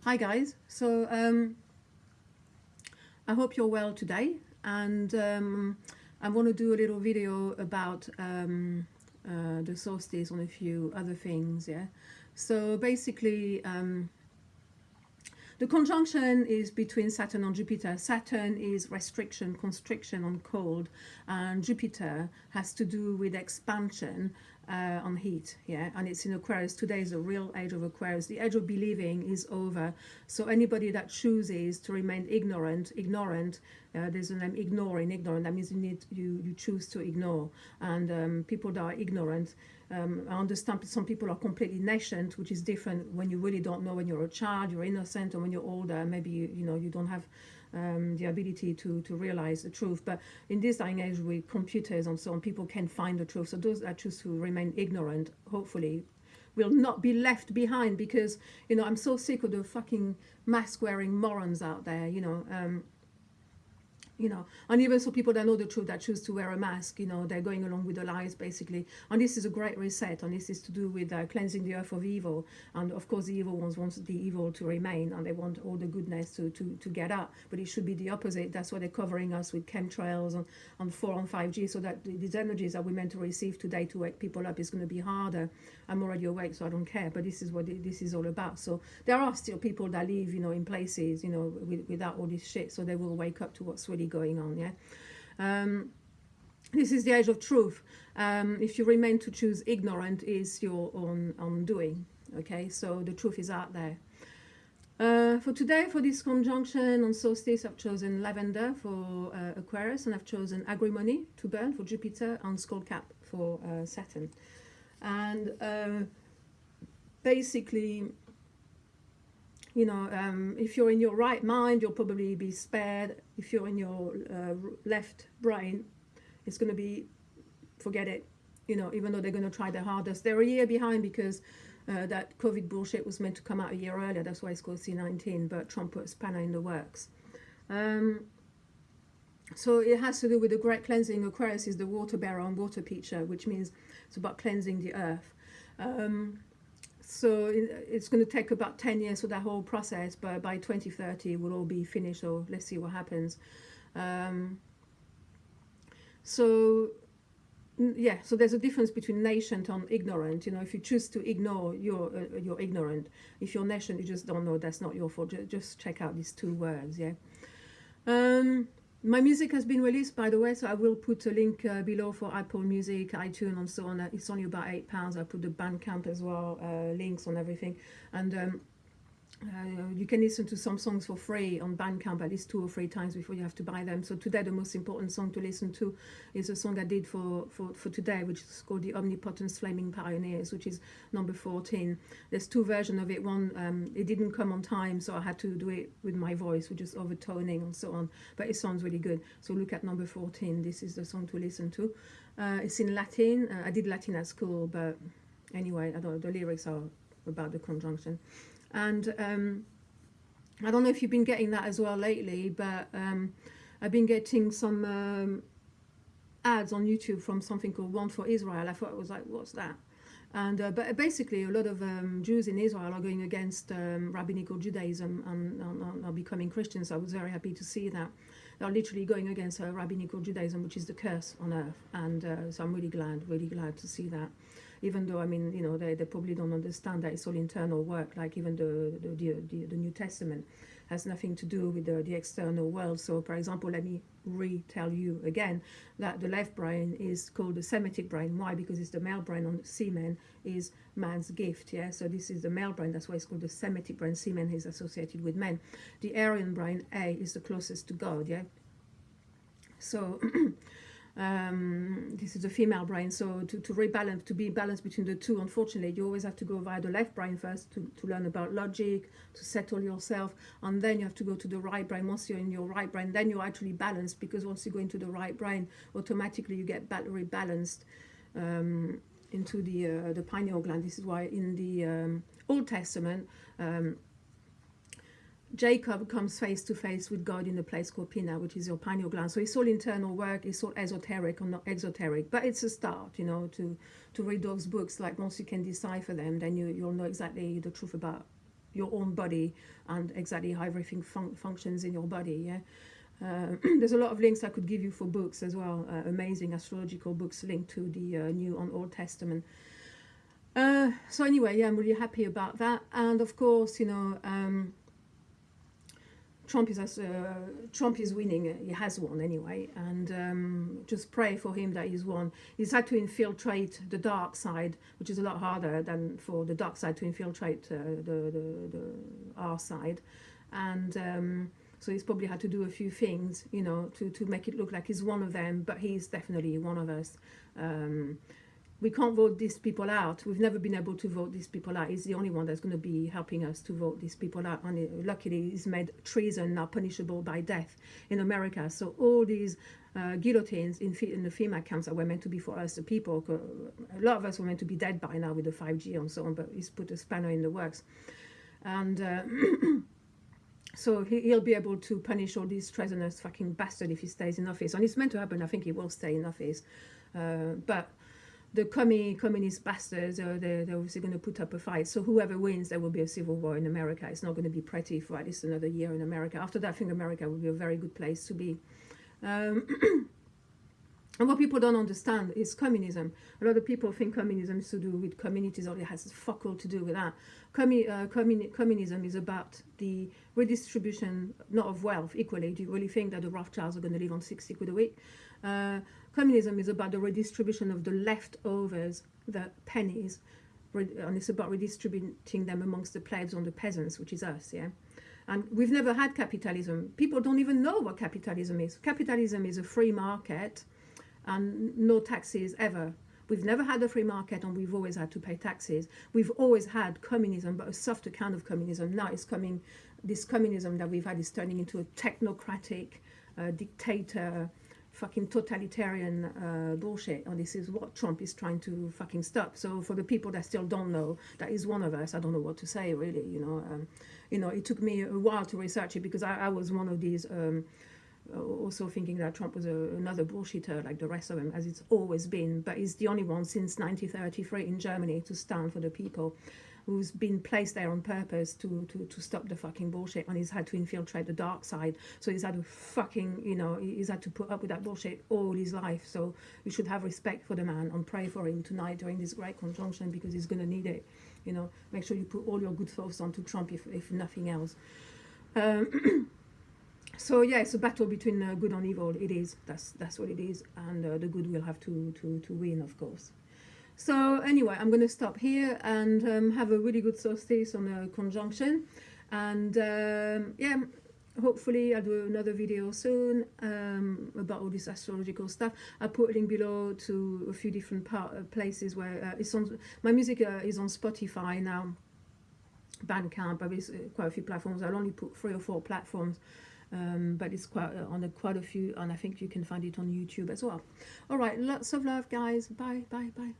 Hi guys, I hope you're well today, and I want to do a little video about the solstice on a few other things. Yeah, so basically, the conjunction is between Saturn and Jupiter. Saturn is restriction, constriction on cold, and Jupiter has to do with expansion on heat. Yeah, and it's in Aquarius. Today is the real age of Aquarius. The age of believing is over. So anybody that chooses to remain ignorant, there's a name ignorant. That means you choose to ignore, and people that are ignorant. I understand some people are completely nascent, which is different when you really don't know. When you're a child, you're innocent, or when you're older, maybe you don't have the ability to realize the truth. But in this day and age with computers and so on, people can find the truth. So those that choose to remain ignorant, hopefully, will not be left behind, because I'm so sick of the fucking mask wearing morons out there. And even so, people that know the truth that choose to wear a mask, they're going along with the lies, basically. And this is a great reset, and this is to do with cleansing the earth of evil. And of course, the evil ones want the evil to remain, and they want all the goodness to get up. But it should be the opposite. That's why they're covering us with chemtrails and 4 and 5G, so that these energies that we're meant to receive today to wake people up is going to be harder. I'm already awake, so I don't care. But this is what this is all about. So there are still people that live, in places, without all this shit. So they will wake up to what's really going on. Yeah. This is the age of truth. If you remain to choose ignorant, is your own undoing. Okay, so the truth is out there. For today, for this conjunction on solstice, I've chosen lavender for Aquarius, and I've chosen agrimony to burn for Jupiter, and skullcap for Saturn. And basically, if you're in your right mind, you'll probably be spared. If you're in your left brain, it's going to be, forget it. Even though they're going to try their hardest. They're a year behind because that COVID bullshit was meant to come out a year earlier. That's why it's called C19, but Trump put a spanner in the works. So it has to do with the great cleansing. Aquarius is the water bearer and water pitcher, which means it's about cleansing the earth. So it's going to take about 10 years for that whole process, but by 2030 it will all be finished, so let's see what happens. So there's a difference between nascent and ignorant. If you choose to ignore, you're ignorant. If you're nascent, you just don't know. That's not your fault. Just check out these two words. Yeah. My music has been released, by the way, so I will put a link below for Apple Music, iTunes, and so on. It's only about £8. I put the Bandcamp as well, links on everything, and you can listen to some songs for free on Bandcamp at least 2 or 3 times before you have to buy them. So today the most important song to listen to is a song I did for today, which is called The Omnipotence Flaming Pioneers, which is number 14. There's 2 versions of it. One, it didn't come on time, so I had to do it with my voice, with just overtoning and so on. But it sounds really good. So look at number 14. This is the song to listen to. It's in Latin. I did Latin at school, but anyway, the lyrics are about the conjunction. And I don't know if you've been getting that as well lately, but I've been getting some ads on YouTube from something called One for Israel. I thought it was like, what's that? And but basically a lot of Jews in Israel are going against rabbinical Judaism and are becoming Christians. I was very happy to see that. They're literally going against rabbinical Judaism, which is the curse on earth. And so I'm really glad to see that. Even though, they probably don't understand that it's all internal work, like even the New Testament has nothing to do with the external world. So, for example, let me retell you again that the left brain is called the Semitic brain. Why? Because it's the male brain, and semen is man's gift. Yeah, so this is the male brain. That's why it's called the Semitic brain. Semen is associated with men. The Aryan brain, A, is the closest to God. Yeah, so. This is the female brain, so to rebalance, to be balanced between the two, unfortunately you always have to go via the left brain first to learn about logic, to settle yourself, and then you have to go to the right brain. Once you're in your right brain, then you're actually balanced, because once you go into the right brain, automatically you get rebalanced into the pineal gland. This is why in the Old Testament Jacob comes face to face with God in a place called Pina, which is your pineal gland. So it's all internal work, it's all esoteric or not exoteric, but it's a start, to read those books. Like once you can decipher them, then you'll know exactly the truth about your own body and exactly how everything functions in your body. Yeah. There's a lot of links I could give you for books as well, amazing astrological books linked to the New and Old Testament. So anyway, yeah, I'm really happy about that. And of course, you know, Trump is winning. He has won anyway, and just pray for him that he's won. He's had to infiltrate the dark side, which is a lot harder than for the dark side to infiltrate our side, and so he's probably had to do a few things, you know, to make it look like he's one of them. But he's definitely one of us. We can't vote these people out. We've never been able to vote these people out. He's the only one that's going to be helping us to vote these people out. And luckily, he's made treason now punishable by death in America. So all these guillotines in the FEMA camps that were meant to be for us, the people, a lot of us were meant to be dead by now with the 5G and so on, but he's put a spanner in the works. And so he'll be able to punish all these treasonous fucking bastard if he stays in office. And it's meant to happen. I think he will stay in office. But the communist bastards, they're obviously going to put up a fight. So whoever wins, there will be a civil war in America. It's not going to be pretty for at least another year in America. After that, I think America will be a very good place to be. And what people don't understand is communism. A lot of people think communism is to do with communities, or it has fuck all to do with that. Communism is about the redistribution, not of wealth, equally. Do you really think that the Rothschilds are going to live on 60 quid a week? Communism is about the redistribution of the leftovers, the pennies, and it's about redistributing them amongst the plebs and the peasants, which is us, yeah? And we've never had capitalism. People don't even know what capitalism is. Capitalism is a free market and no taxes ever. We've never had a free market, and we've always had to pay taxes. We've always had communism, but a softer kind of communism. Now it's coming, this communism that we've had is turning into a technocratic dictator, fucking totalitarian bullshit. And this is what Trump is trying to fucking stop. So for the people that still don't know that he's one of us, I don't know what to say, really. You know, it took me a while to research it, because I was one of these also thinking that Trump was another bullshitter like the rest of them, as it's always been. But he's the only one since 1933 in Germany to stand for the people, who's been placed there on purpose to stop the fucking bullshit, and he's had to infiltrate the dark side. So he's had to fucking, you know, he's had to put up with that bullshit all his life. So you should have respect for the man and pray for him tonight during this great conjunction, because he's going to need it. You know, make sure you put all your good thoughts onto Trump, if nothing else. So yeah, it's a battle between good and evil. It is. That's what it is, and the good will have to win, of course. So anyway, I'm going to stop here and have a really good solstice on a conjunction, and yeah, hopefully I'll do another video soon about all this astrological stuff. I'll put a link below to a few different places where it's on. My music is on Spotify now, Bandcamp, but it's quite a few platforms. I'll only put 3 or 4 platforms. But it's quite on quite a few, and I think you can find it on YouTube as well. All right, lots of love, guys. Bye, bye, bye.